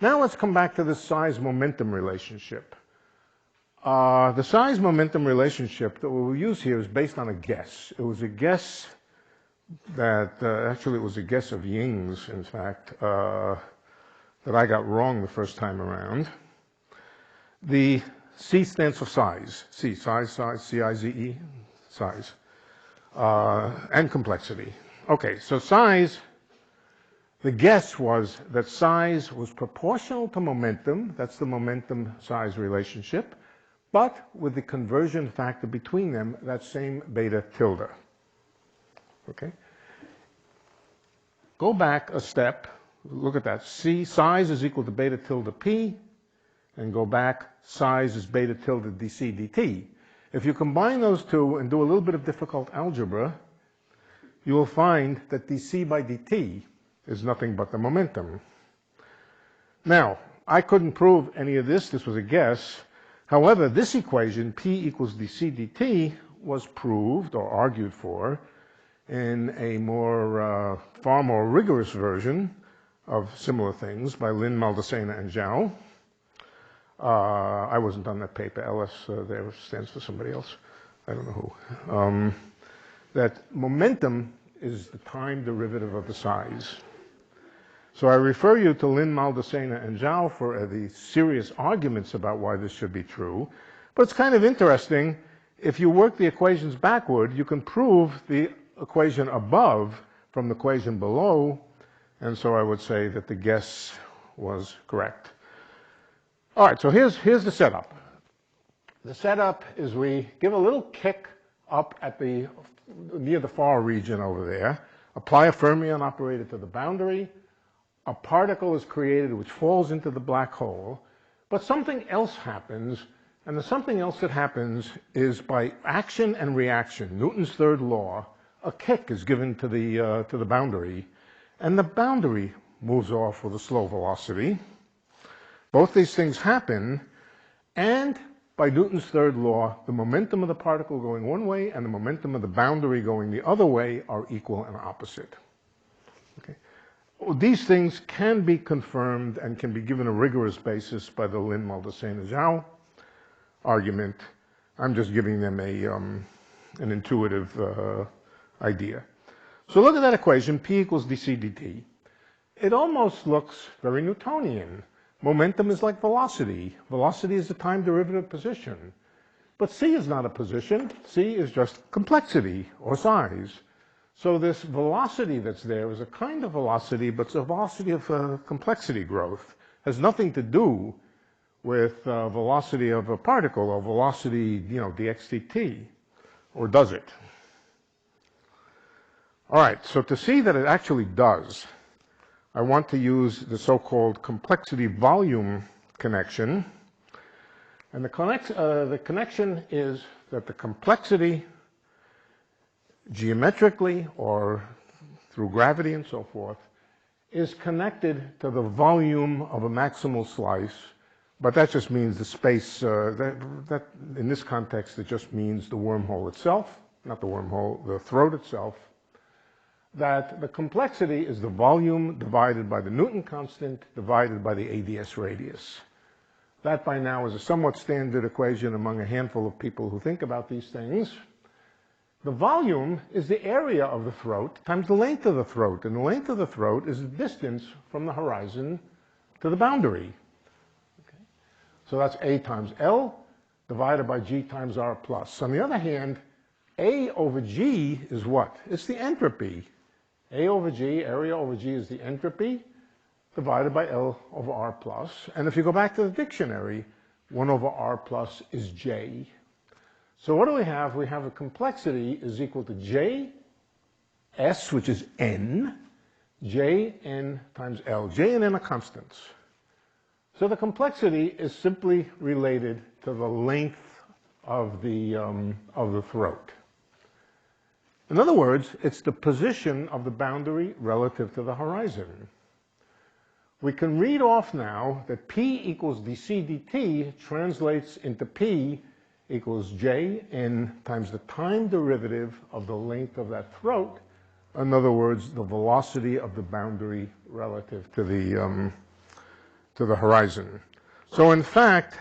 Now let's come back to the size-momentum relationship. The size-momentum relationship that we'll use here is based on a guess. It was a guess that, actually it was a guess of Ying's, in fact, that I got wrong the first time around. The C stands for size. C, size, C-I-Z-E, size. And complexity. Okay, so size, the guess was that size was proportional to momentum. That's the momentum-size relationship. But with the conversion factor between them, that same beta tilde. Okay? Go back a step. Look at that. C, size is equal to beta tilde P. And go back, size is beta tilde dc dt. If you combine those two and do a little bit of difficult algebra, you will find that dc by dt is nothing but the momentum. Now, I couldn't prove any of this. This was a guess. However, this equation, P equals dc dt, was proved or argued for in a far more rigorous version of similar things by Lin, Maldacena, and Zhao. I wasn't on that paper. LS there stands for somebody else. I don't know who. That momentum is the time derivative of the size. So I refer you to Lin, Maldacena, and Zhao for the serious arguments about why this should be true. But it's kind of interesting. If you work the equations backward, you can prove the equation above from the equation below. And so I would say that the guess was correct. All right, so here's the setup. The setup is we give a little kick up at near the far region over there, apply a fermion operator to the boundary, a particle is created which falls into the black hole, but something else happens, and the something else that happens is by action and reaction, Newton's third law, a kick is given to the boundary, and the boundary moves off with a slow velocity. Both these things happen, and by Newton's third law, the momentum of the particle going one way and the momentum of the boundary going the other way are equal and opposite. Okay. Well, these things can be confirmed and can be given a rigorous basis by the Lin, Maldacena, Zhao argument. I'm just giving them an intuitive idea. So look at that equation, P equals dc dt. It almost looks very Newtonian. Momentum is like velocity. Velocity is the time derivative position. But c is not a position. C is just complexity or size. So this velocity that's there is a kind of velocity, but it's a velocity of complexity growth. It has nothing to do with velocity of a particle or velocity, dx dt. Or does it? All right, so to see that it actually does, I want to use the so-called complexity volume connection. And the connection is that the complexity geometrically or through gravity and so forth is connected to the volume of a maximal slice. But that just means the space, that in this context, it just means the wormhole itself, not the wormhole, the throat itself. That the complexity is the volume divided by the Newton constant divided by the ADS radius. That by now is a somewhat standard equation among a handful of people who think about these things. The volume is the area of the throat times the length of the throat, and the length of the throat is the distance from the horizon to the boundary. Okay. So that's A times L divided by G times R plus. On the other hand, A over G is what? It's the entropy. A over G, area over G is the entropy divided by L over R plus. And if you go back to the dictionary, 1 over R plus is J. So what do we have? We have a complexity is equal to J, S, which is N, J, N times L. J and N are constants. So the complexity is simply related to the length of the throat. In other words, it's the position of the boundary relative to the horizon. We can read off now that P equals dc dt translates into P equals J n times the time derivative of the length of that throat. In other words, the velocity of the boundary relative to to the horizon. So in fact,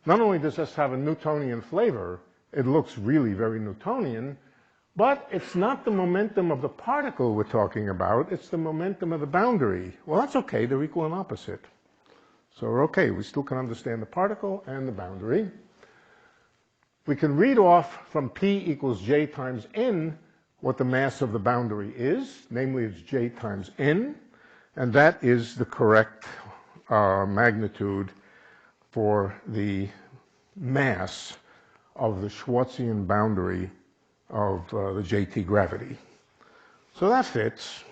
not only does this have a Newtonian flavor, it looks really very Newtonian, but it's not the momentum of the particle we're talking about, it's the momentum of the boundary. Well, that's okay, they're equal and opposite. So we're okay, we still can understand the particle and the boundary. We can read off from P equals J times N what the mass of the boundary is, namely it's J times N, and that is the correct magnitude for the mass of the Schwarzian boundary of the JT gravity. So that fits.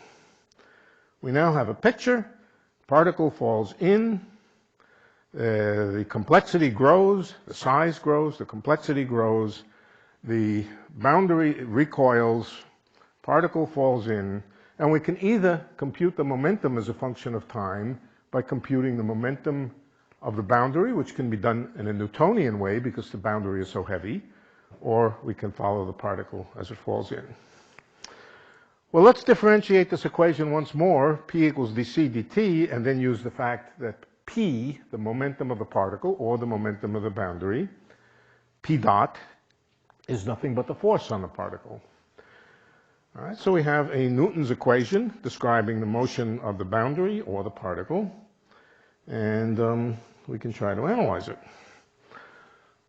We now have a picture. Particle falls in. The complexity grows. The size grows. The complexity grows. The boundary recoils. Particle falls in. And we can either compute the momentum as a function of time by computing the momentum of the boundary, which can be done in a Newtonian way because the boundary is so heavy, or we can follow the particle as it falls in. Well, let's differentiate this equation once more, P equals dc dt, and then use the fact that P, the momentum of the particle, or the momentum of the boundary, P dot, is nothing but the force on the particle. All right, so we have a Newton's equation describing the motion of the boundary or the particle, and we can try to analyze it.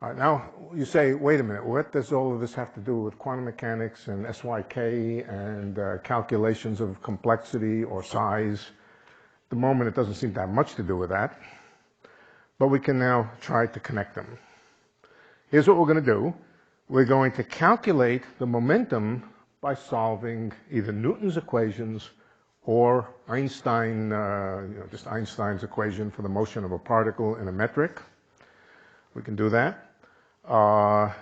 All right, now you say, wait a minute, what does all of this have to do with quantum mechanics and SYK and calculations of complexity or size? At the moment, it doesn't seem to have much to do with that, but we can now try to connect them. Here's what we're going to do. We're going to calculate the momentum by solving either Newton's equations or Einstein, just Einstein's equation for the motion of a particle in a metric. We can do that on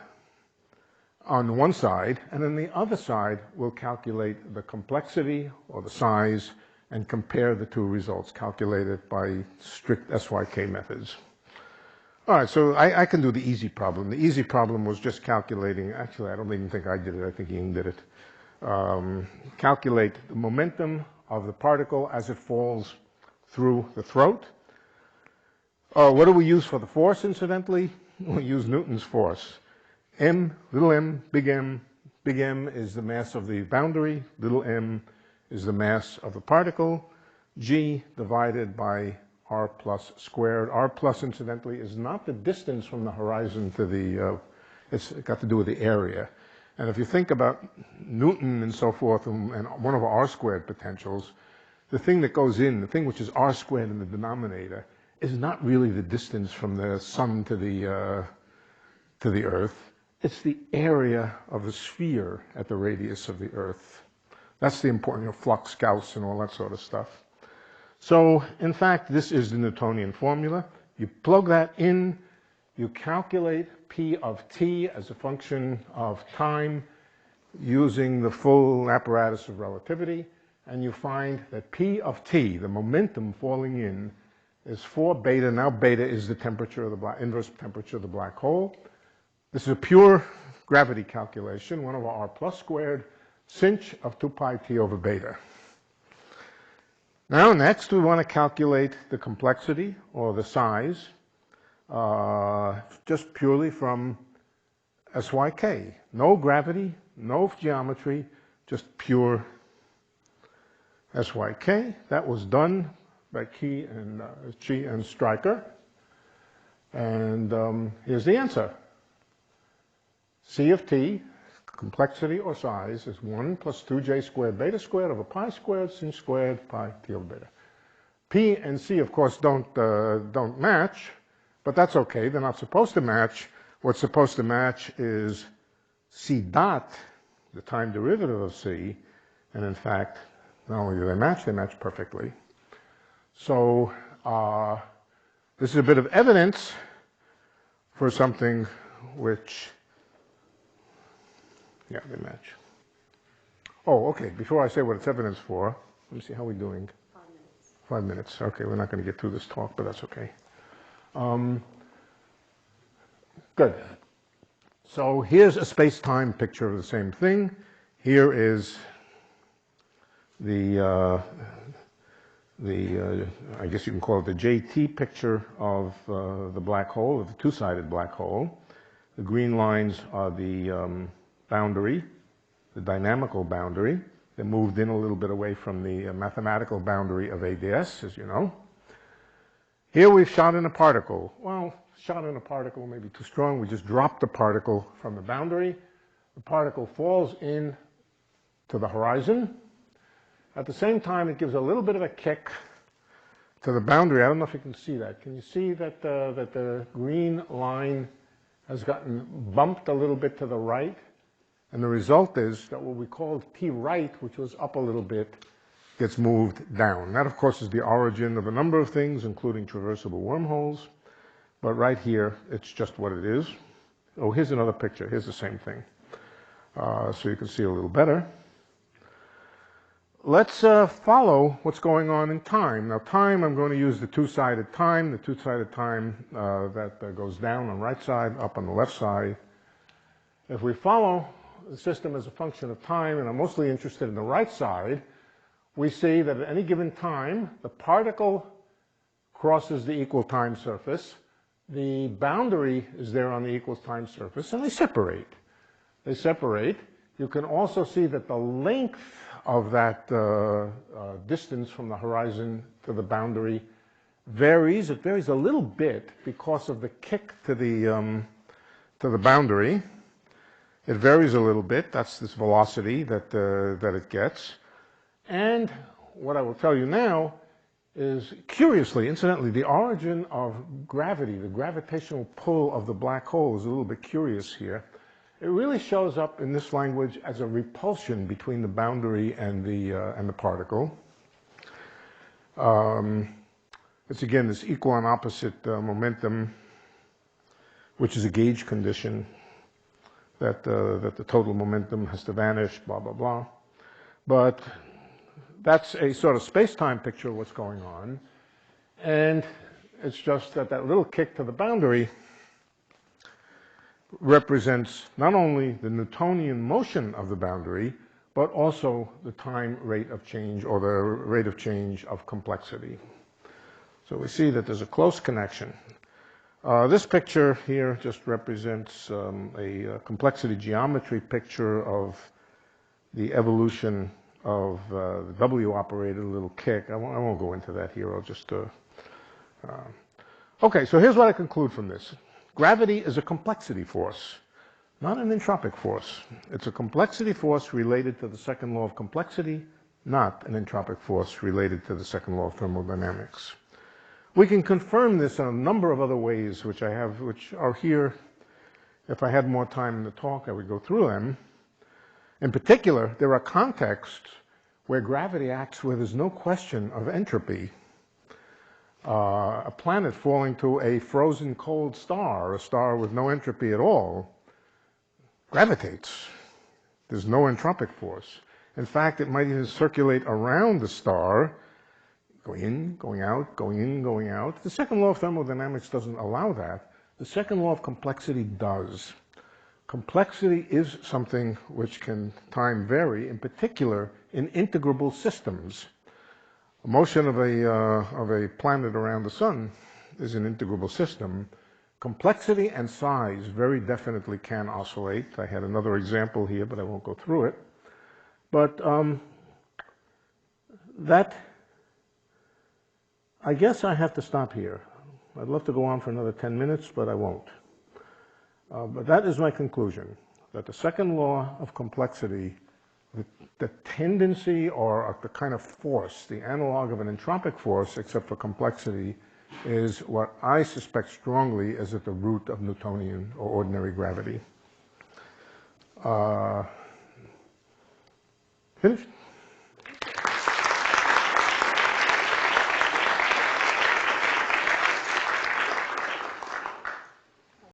one side, and on the other side, we'll calculate the complexity or the size and compare the two results calculated by strict SYK methods. All right, so I can do the easy problem. The easy problem was just calculating, actually, I don't even think I did it, I think Ian did it. Calculate the momentum of the particle as it falls through the throat. What do we use for the force, incidentally? We use Newton's force. M, little m, big M. Big M is the mass of the boundary. Little m is the mass of the particle. G divided by r plus squared. R plus, incidentally, is not the distance from the horizon to the, it's got to do with the area. And if you think about Newton and so forth and one of our r squared potentials, the thing that goes in, the thing which is r squared in the denominator, is not really the distance from the sun to the earth. It's the area of the sphere at the radius of the earth. That's the important, flux, Gauss, and all that sort of stuff. So, in fact, this is the Newtonian formula. You plug that in, you calculate P of t as a function of time using the full apparatus of relativity, and you find that P of t, the momentum falling in, is 4 beta. Now beta is the temperature of the inverse temperature of the black hole. This is a pure gravity calculation, 1 over r plus squared, sinh of 2 pi t over beta. Now next we want to calculate the complexity or the size just purely from SYK. No gravity, no geometry, just pure SYK. That was done by Chi and Stryker. And here's the answer. C of t, complexity or size, is 1 plus 2j squared beta squared over pi squared sinh squared pi t over beta. P and C, of course, don't match, but that's okay. They're not supposed to match. What's supposed to match is C dot, the time derivative of C, and in fact, not only do they match perfectly. So this is a bit of evidence for something which, yeah, they match. Oh, okay, before I say what it's evidence for, let me see, how are we doing? 5 minutes. 5 minutes, okay, we're not going to get through this talk, but that's okay. Good. So here's a space-time picture of the same thing. Here is the I guess you can call it the JT picture of the black hole, of the two-sided black hole. The green lines are the boundary, the dynamical boundary. They moved in a little bit away from the mathematical boundary of ADS, as you know. Here we've shot in a particle. Well, shot in a particle may be too strong. We just dropped the particle from the boundary. The particle falls in to the horizon. At the same time, it gives a little bit of a kick to the boundary. I don't know if you can see that. Can you see that the green line has gotten bumped a little bit to the right? And the result is that what we called T right, which was up a little bit, gets moved down. That, of course, is the origin of a number of things, including traversable wormholes. But right here, it's just what it is. Oh, here's another picture. Here's the same thing. So you can see a little better. Let's follow what's going on in time. Now, time, I'm going to use the two-sided time. The two-sided time that goes down on the right side, up on the left side. If we follow the system as a function of time, and I'm mostly interested in the right side, we see that at any given time, the particle crosses the equal time surface. The boundary is there on the equal time surface, and they separate. They separate. You can also see that the length of that distance from the horizon to the boundary varies. It varies a little bit because of the kick to the boundary. It varies a little bit. That's this velocity that it gets. And what I will tell you now is, curiously, incidentally, the origin of gravity, the gravitational pull of the black hole, is a little bit curious here. It really shows up in this language as a repulsion between the boundary and the particle. It's again this equal and opposite momentum, which is a gauge condition that the total momentum has to vanish, blah, blah, blah. But that's a sort of space-time picture of what's going on. And it's just that that little kick to the boundary represents not only the Newtonian motion of the boundary, but also the time rate of change, or the rate of change of complexity. So we see that there's a close connection. This picture here just represents a complexity geometry picture of the evolution of the W-operated little kick. I won't go into that here. I'll just... Okay, so here's what I conclude from this. Gravity is a complexity force, not an entropic force. It's a complexity force related to the second law of complexity, not an entropic force related to the second law of thermodynamics. We can confirm this in a number of other ways, which are here. If I had more time in the talk, I would go through them. In particular, there are contexts where gravity acts where there's no question of entropy. A planet falling to a frozen cold star, a star with no entropy at all, gravitates. There's no entropic force. In fact, it might even circulate around the star, going in, going out, going in, going out. The second law of thermodynamics doesn't allow that. The second law of complexity does. Complexity is something which can time vary, in particular in integrable systems. The motion of a planet around the sun is an integrable system. Complexity and size very definitely can oscillate. I had another example here, but I won't go through it. But I guess I have to stop here. I'd love to go on for another 10 minutes, but I won't. But that is my conclusion, that the second law of complexity, the tendency or the kind of force, the analog of an entropic force, except for complexity, is what I suspect strongly is at the root of Newtonian or ordinary gravity. Finished?